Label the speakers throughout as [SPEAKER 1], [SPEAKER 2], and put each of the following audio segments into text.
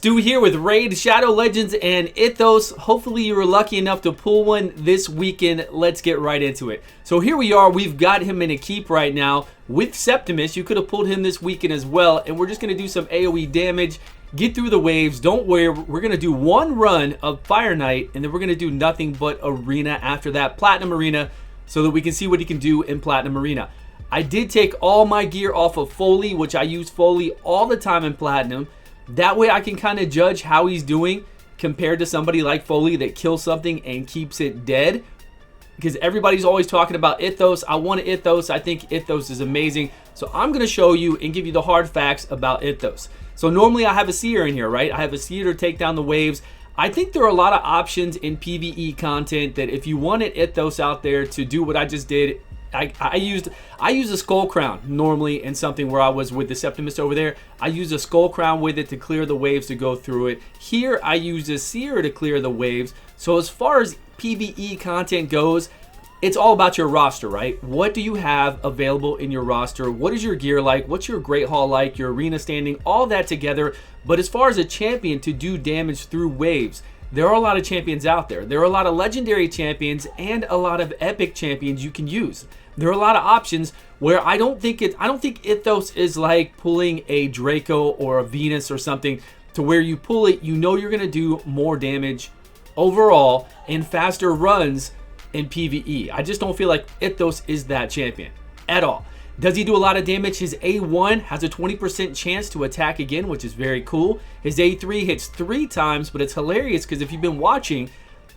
[SPEAKER 1] Stu here with Raid, Shadow Legends, and Ithos. Hopefully you were lucky enough to pull one this weekend. Let's get right into it. So here we are. We've got him in a keep right now with Septimus. You could have pulled him this weekend as well. And we're just going to do some AoE damage, get through the waves. Don't worry. We're going to do one run of Fire Knight, and then we're going to do nothing but Arena after that, Platinum Arena, so that we can see what he can do in Platinum Arena. I did take all my gear off of Foley, which I use Foley all the time in Platinum. That way I can kind of judge how he's doing compared to somebody like Foley that kills something and keeps it dead. Because everybody's always talking about Ithos. I want an Ithos. I think Ithos is amazing. So I'm going to show you and give you the hard facts about Ithos. So normally I have a Seer in here, right? I have a Seer to take down the waves. I think there are a lot of options in PvE content that if you wanted Ithos out there to do what I just did, I used a skull crown normally in something where I was with the Septimus over there. I used a skull crown with it to clear the waves to go through it. Here I used a Seer to clear the waves. So as far as PvE content goes, it's all about your roster, right? What do you have available in your roster? What is your gear like? What's your Great Hall like? Your arena standing? All that together. But as far as a champion to do damage through waves, there are a lot of champions out there. There are a lot of legendary champions and a lot of epic champions you can use. There are a lot of options where I don't think Ithos is like pulling a Draco or a Venus or something to where you pull it, you know you're going to do more damage overall and faster runs in PvE. I just don't feel like Ithos is that champion at all. Does he do a lot of damage? His A1 has a 20% chance to attack again, which is very cool. His A3 hits 3 times, but it's hilarious because if you've been watching,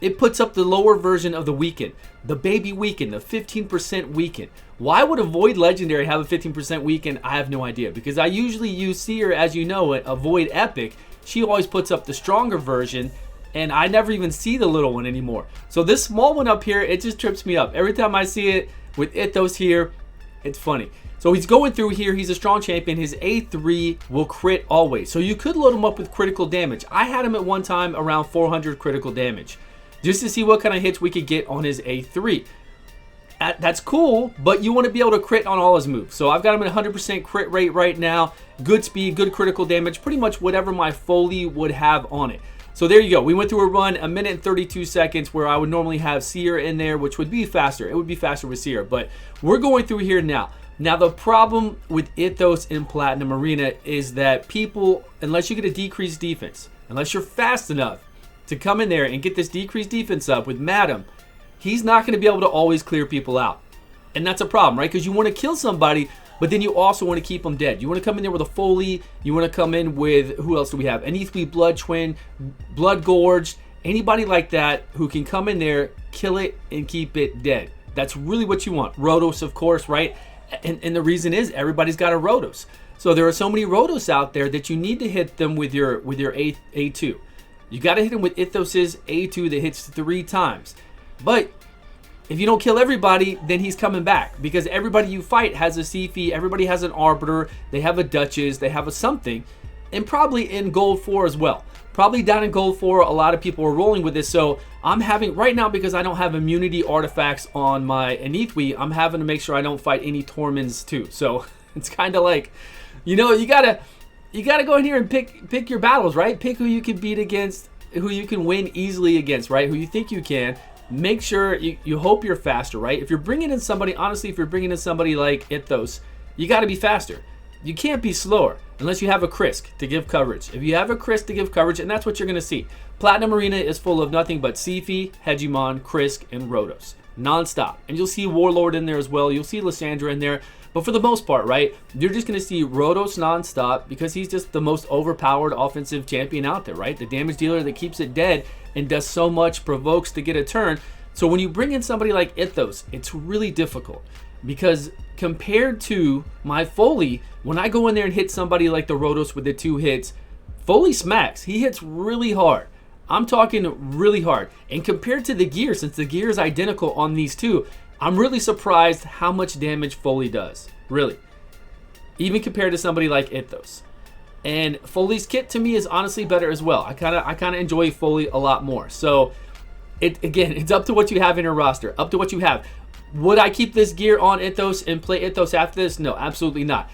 [SPEAKER 1] it puts up the lower version of the weaken, the baby weaken, the 15% weaken. Why would a Void Legendary have a 15% weaken? I have no idea, because I usually use Seer, as you know, a Void Epic. She always puts up the stronger version, and I never even see the little one anymore. So this small one up here, it just trips me up. Every time I see it with Ithos here, it's funny. So he's going through here. He's a strong champion. His A3 will crit always. So you could load him up with critical damage. I had him at one time around 400 critical damage, just to see what kind of hits we could get on his A3. That's cool, but you want to be able to crit on all his moves. So I've got him at 100% crit rate right now. Good speed, good critical damage, pretty much whatever my Foley would have on it. So there you go. We went through a run, 1 minute and 32 seconds, where I would normally have Seer in there, which would be faster. It would be faster with Seer, but we're going through here now. Now, the problem with Ithos in Platinum Arena is that people, unless you get a decreased defense, unless you're fast enough to come in there and get this decreased defense up with Madam, he's not going to be able to always clear people out. And that's a problem, right? Because you want to kill somebody, but then you also want to keep them dead. You want to come in there with a Foley. You want to come in with, who else do we have? An E3 Blood Twin, Blood Gorged, anybody like that who can come in there, kill it, and keep it dead. That's really what you want. Rotos, of course, right? And the reason is everybody's got a Rotos. So there are so many Rotos out there that you need to hit them with your A2. You got to hit him with Ithos's A2 that hits 3 times. But if you don't kill everybody, then he's coming back. Because everybody you fight has a Sifi, everybody has an Arbiter, they have a Duchess, they have a something. And probably in Gold 4 as well. Probably down in Gold 4, a lot of people are rolling with this. So I'm having, right now, because I don't have immunity artifacts on my Ithwi, I'm having to make sure I don't fight any Torments too. So it's kind of like, you know, you gotta go in here and pick your battles, right? Pick who you can beat against, who you can win easily against, right? Who you think you can. Make sure you hope you're faster, right? If you're bringing in somebody, honestly, if you're bringing in somebody like Ithos, you got to be faster. You can't be slower unless you have a Krisk to give coverage. If you have a Krisk to give coverage, and that's what you're going to see. Platinum Arena is full of nothing but Sifi, Hegemon, Krisk, and Rotos. Non-stop. And you'll see Warlord in there as well. You'll see Lysandra in there. But for the most part, right, you're just going to see Rotos non-stop because he's just the most overpowered offensive champion out there, right? The damage dealer that keeps it dead and does so much, provokes to get a turn. So when you bring in somebody like Ithos, it's really difficult because compared to my Foley, when I go in there and hit somebody like the Rotos with the 2 hits, Foley smacks. He hits really hard. I'm talking really hard. And compared to the gear, since the gear is identical on these two, I'm really surprised how much damage Foley does. Really. Even compared to somebody like Ithos. And Foley's kit to me is honestly better as well. I kind of enjoy Foley a lot more. So it's up to what you have in your roster. Up to what you have. Would I keep this gear on Ithos and play Ithos after this? No, absolutely not.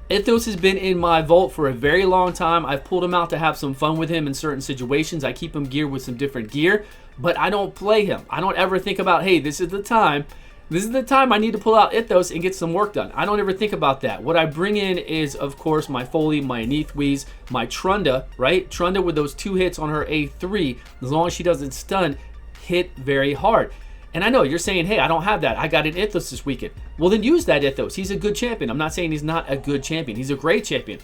[SPEAKER 1] Ithos has been in my vault for a very long time. I've pulled him out to have some fun with him in certain situations. I keep him geared with some different gear, but I don't play him. I don't ever think about, hey, this is the time. This is the time I need to pull out Ithos and get some work done. I don't ever think about that. What I bring in is, of course, my Foley, my Ithos, my Trunda, right? Trunda with those 2 hits on her A3, as long as she doesn't stun, hit very hard. And I know you're saying, hey, I don't have that. I got an Ithos this weekend. Well, then use that Ithos. He's a good champion. I'm not saying he's not a good champion. He's a great champion.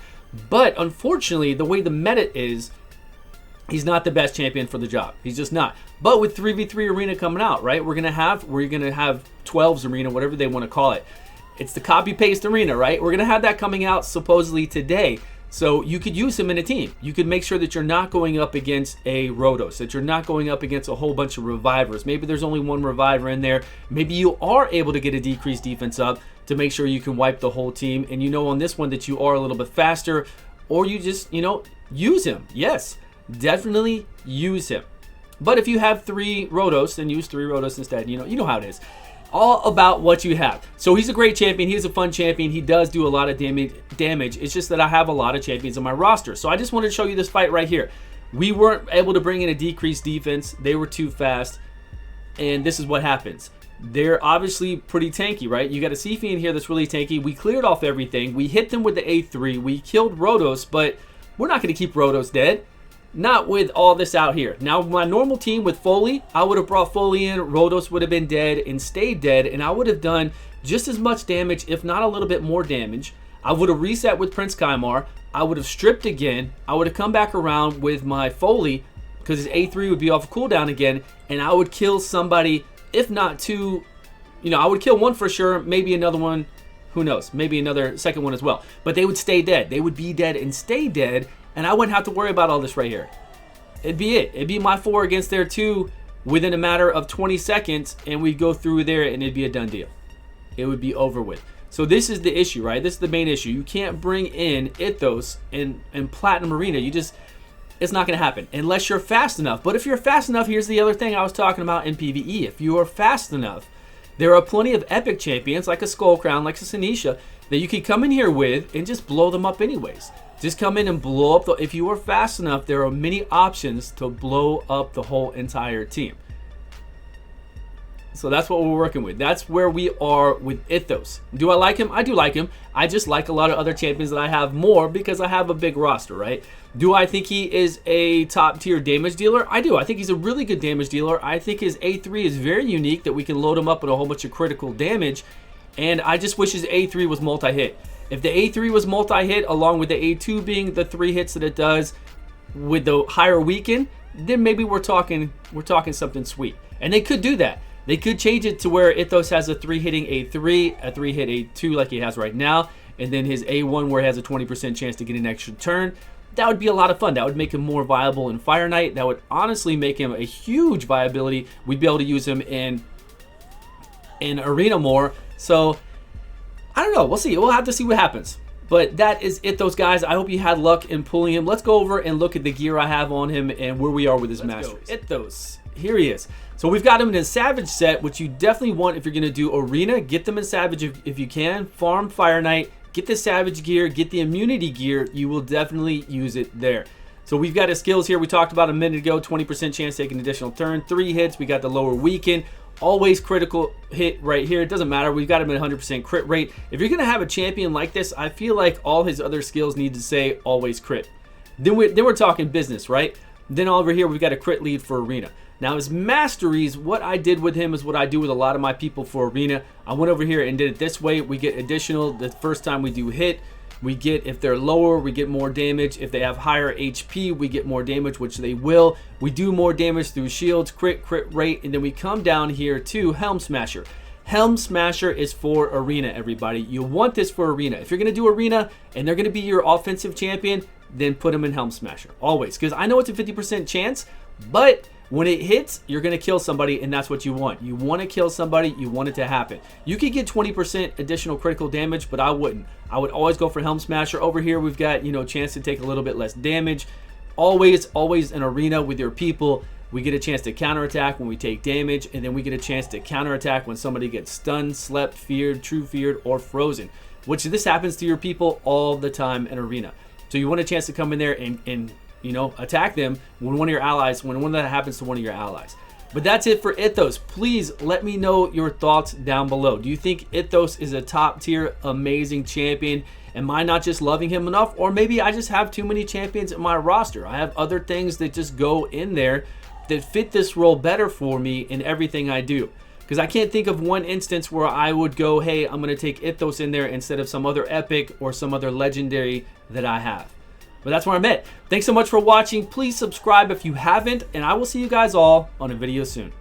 [SPEAKER 1] But unfortunately, the way the meta is, he's not the best champion for the job. He's just not. But with 3v3 arena coming out, right? We're gonna have 12s arena, whatever they want to call it. It's the copy paste arena, right? We're gonna have that coming out supposedly today. So you could use him in a team. You could make sure that you're not going up against a Rhodos, that you're not going up against a whole bunch of revivers. Maybe there's only one reviver in there. Maybe you are able to get a decreased defense up to make sure you can wipe the whole team. And you know on this one that you are a little bit faster, or you just, use him. Yes, definitely use him. But if you have 3 Rhodos, then use 3 Rhodos instead. You know how it is. All about what you have. So he's a great champion. He's a fun champion. He does do a lot of damage. It's just that I have a lot of champions on my roster. So I just wanted to show you this fight right here. We weren't able to bring in a decreased defense. They were too fast. And this is what happens. They're obviously pretty tanky, right? You got a Sifi in here that's really tanky. We cleared off everything. We hit them with the A3. We killed Rhodos, but we're not going to keep Rhodos dead. Not with all this out here. Now, my normal team with Foley, I would have brought Foley in, Rhodos would have been dead and stayed dead, and I would have done just as much damage, if not a little bit more damage. I would have reset with Prince Kaimar. I would have stripped again. I would have come back around with my Foley, because his A3 would be off cooldown again, and I would kill somebody, if not 2, I would kill 1 for sure, maybe another one, who knows, maybe another second one as well. But they would stay dead. They would be dead and stay dead, and I wouldn't have to worry about all this right here. It'd be it. It'd be my 4 against their 2 within a matter of 20 seconds, and we'd go through there, and it'd be a done deal. It would be over with. So this is the issue, right? This is the main issue. You can't bring in Ithos and Platinum Arena. It's not going to happen unless you're fast enough. But if you're fast enough, here's the other thing I was talking about in PvE. If you are fast enough, there are plenty of epic champions like a Skull Crown, like a Sinisha, that you can come in here with and just blow them up anyways. Just come in and blow up. If you are fast enough, there are many options to blow up the whole entire team. So that's what we're working with. That's where we are with Ithos. Do I like him? I do like him. I just like a lot of other champions that I have more because I have a big roster, right? Do I think he is a top tier damage dealer? I do. I think he's a really good damage dealer. I think his A3 is very unique, that we can load him up with a whole bunch of critical damage. And I just wish his A3 was multi-hit. If the A3 was multi-hit, along with the A2 being the 3 hits that it does with the higher weaken, then maybe we're talking something sweet. And they could do that. They could change it to where Ithos has a 3-hitting A3, a 3-hit A2 like he has right now, and then his A1 where he has a 20% chance to get an extra turn. That would be a lot of fun. That would make him more viable in Fire Knight. That would honestly make him a huge viability. We'd be able to use him in Arena more. So I don't know. We'll see. We'll have to see what happens. But that is Ithos, guys. I hope you had luck in pulling him. Let's go over and look at the gear I have on him and where we are with his masteries. Ithos. Here he is. So we've got him in a Savage set, which you definitely want if you're going to do Arena. Get them in Savage if you can. Farm Fire Knight. Get the Savage gear. Get the immunity gear. You will definitely use it there. So we've got his skills here. We talked about a minute ago. 20% chance to take an additional turn. 3 hits. We got the lower weaken. Always critical hit right here. It doesn't matter. We've got him at 100% crit rate. If you're going to have a champion like this, I feel like all his other skills need to say always crit. Then we're talking business, right? Then over here, we've got a crit lead for Arena. Now his masteries, what I did with him is what I do with a lot of my people for Arena. I went over here and did it this way. We get additional the first time we do hit. We get, if they're lower, we get more damage. If they have higher HP, we get more damage, which they will. We do more damage through shields, crit rate, and then we come down here to Helm Smasher. Helm Smasher is for Arena, everybody. You want this for Arena. If you're going to do Arena and they're going to be your offensive champion, then put them in Helm Smasher. Always. Because I know it's a 50% chance, but when it hits, you're going to kill somebody, and that's what you want. You want to kill somebody. You want it to happen. You could get 20% additional critical damage, but I wouldn't. I would always go for Helm Smasher. Over here, we've got, chance to take a little bit less damage. Always an Arena with your people. We get a chance to counterattack when we take damage, and then we get a chance to counterattack when somebody gets stunned, slept, feared, true feared, or frozen. which this happens to your people all the time in Arena. So you want a chance to come in there and you know, attack them when one of that happens to one of your allies. But that's it for Ithos. Please let me know your thoughts down below. Do you think Ithos is a top tier amazing champion? Am I not just loving him enough? Or maybe I just have too many champions in my roster. I have other things that just go in there that fit this role better for me in everything I do. Because I can't think of one instance where I would go, hey, I'm going to take Ithos in there instead of some other epic or some other legendary that I have. But that's where I'm at. Thanks so much for watching. Please subscribe if you haven't, and I will see you guys all on a video soon.